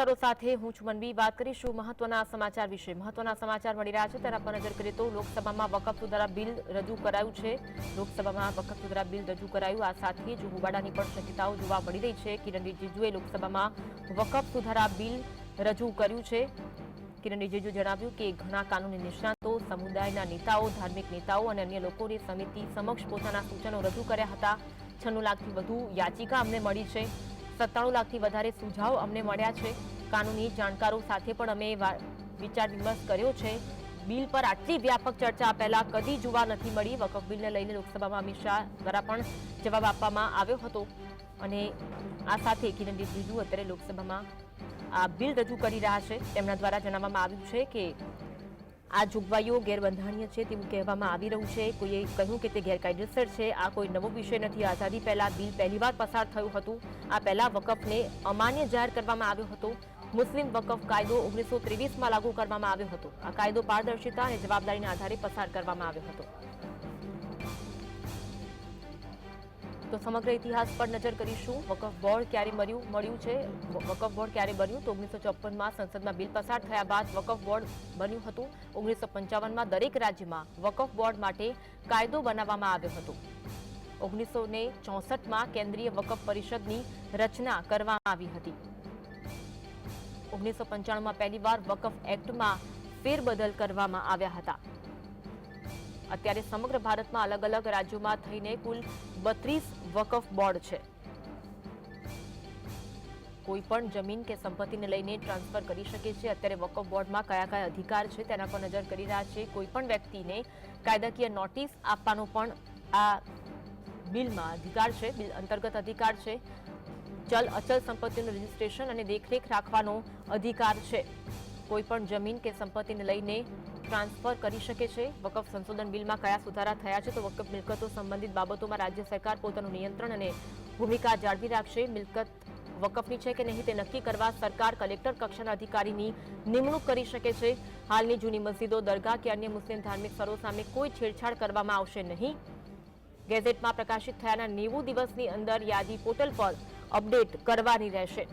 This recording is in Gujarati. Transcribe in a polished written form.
સમાચારો સાથે હું છું મનવી। વાત કરીશું મહત્વના સમાચાર વિશે। મહત્વના સમાચાર મળી રહ્યા છે તેના પર નજર કરીએ તો લોકસભામાં વકફ સુધારા બિલ રજૂ કરાયું છે। લોકસભામાં વકફ સુધારા બિલ રજૂ કરાયું। આ સાથે જ હોબાળાની પણ શક્યતાઓ જોવા મળી રહી છે। કિરણ રિજિજુએ લોકસભામાં વકફ સુધારા બિલ રજૂ કર્યું છે। કિરણ રિજિજુએ જણાવ્યું કે ઘણા કાનૂની નિષ્ણાતો, સમુદાયના નેતાઓ, ધાર્મિક નેતાઓ અને અન્ય લોકોની સમિતિ સમક્ષ પોતાના સૂચનો રજૂ કર્યા હતા। 96 લાખથી વધુ યાચિકા અમને મળી છે। 97 લાખથી વધારે સુઝાવ અમને મળ્યા છે। કાનૂની જાણકારો સાથે પણ અમે વિચાર વિમર્શ કર્યો છે। બિલ પર આટલી વ્યાપક ચર્ચા પહેલા કદી જોવા નથી મળી। વકફ બિલને લઈને લોકસભામાં અમિત શાહ દ્વારા પણ જવાબ આપવામાં આવ્યો હતો અને આ સાથે કિરણ રિજિજુ અત્યારે લોકસભામાં આ બિલ રજૂ કરી રહ્યા છે। તેમના દ્વારા જણાવવામાં આવ્યું છે કે આ જોગવાઈઓ ગેરબંધારણીય છે તેવું કહેવામાં આવી રહ્યું છે। કોઈએ કહ્યું કે તે ગેરકાયદેસર છે। આ કોઈ નવો વિષય નથી। આઝાદી પહેલા બિલ પહેલીવાર પસાર થયું હતું। આ પહેલા વકફને અમાન્ય જાહેર કરવામાં આવ્યો હતો। મુસ્લિમ વકફ કાયદો 1923માં લાગુ કરવામાં આવ્યો હતો। આ કાયદો પારદર્શિતા અને જવાબદારીના આધારે પસાર કરવામાં આવ્યો હતો। તો સમગ્ર ઇતિહાસ પર નજર કરીશું। વકફ બોર્ડ ક્યારે મળ્યું છે? વકફ બોર્ડ ક્યારે બન્યું? તો 1954માં સંસદમાં બિલ પસાર થયા બાદ વકફ બોર્ડ બન્યું હતું। 1955માં દરેક રાજ્યમાં વકફ બોર્ડ માટે કાયદો બનાવવામાં આવ્યો હતો। 1964માં કેન્દ્રીય વકફ પરિષદની રચના કરવામાં આવી હતી। 1995માં પહેલીવાર વકફ એક્ટમાં ફેરબદલ કરવામાં આવ્યા હતા। અત્યારે સમગ્ર ભારતમાં અલગ અલગ રાજ્યોમાં થઈને કુલ 32 વકફ બોર્ડ છે। કોઈ પણ જમીન કે સંપત્તિને લઈને ટ્રાન્સફર કરી શકે છે। અત્યારે વકફ બોર્ડમાં કયા કયા અધિકાર છે તેના પર નજર કરી રહ્યા છે। કોઈ પણ વ્યક્તિને કાયદાકીય નોટિસ આપવાનો પણ આ બિલમાં અધિકાર છે। બિલ અંતર્ગત અધિકાર છે। ચલ અચલ સંપત્તિનું રજીસ્ટ્રેશન અને દેખરેખ રાખવાનો અધિકાર છે। કોઈ પણ જમીન કે સંપત્તિને લઈને ટ્રાન્સફર કરી શકે છે। વકફ સંશોધન બિલમાં કયા સુધારા થયા છે? તો વકફ મિલકતો સંબંધિત બાબતોમાં રાજ્ય સરકાર પોતાનું નિયંત્રણ અને ભૂમિકા જાળવી રાખશે। મિલકત વકફની છે કે નહીં તે નક્કી કરવા સરકાર કલેક્ટર કક્ષાના અધિકારીની નિમણૂક કરી શકે છે। હાલની જૂની મસ્જિદો, દરગાહ કે અન્ય મુસ્લિમ ધાર્મિક સ્થળો સામે કોઈ છેડછાડ કરવામાં આવશે નહીં। ગેઝેટમાં પ્રકાશિત થયાના 90 દિવસની અંદર યાદી પોર્ટલ પર અપડેટ કરવાની રહેશે।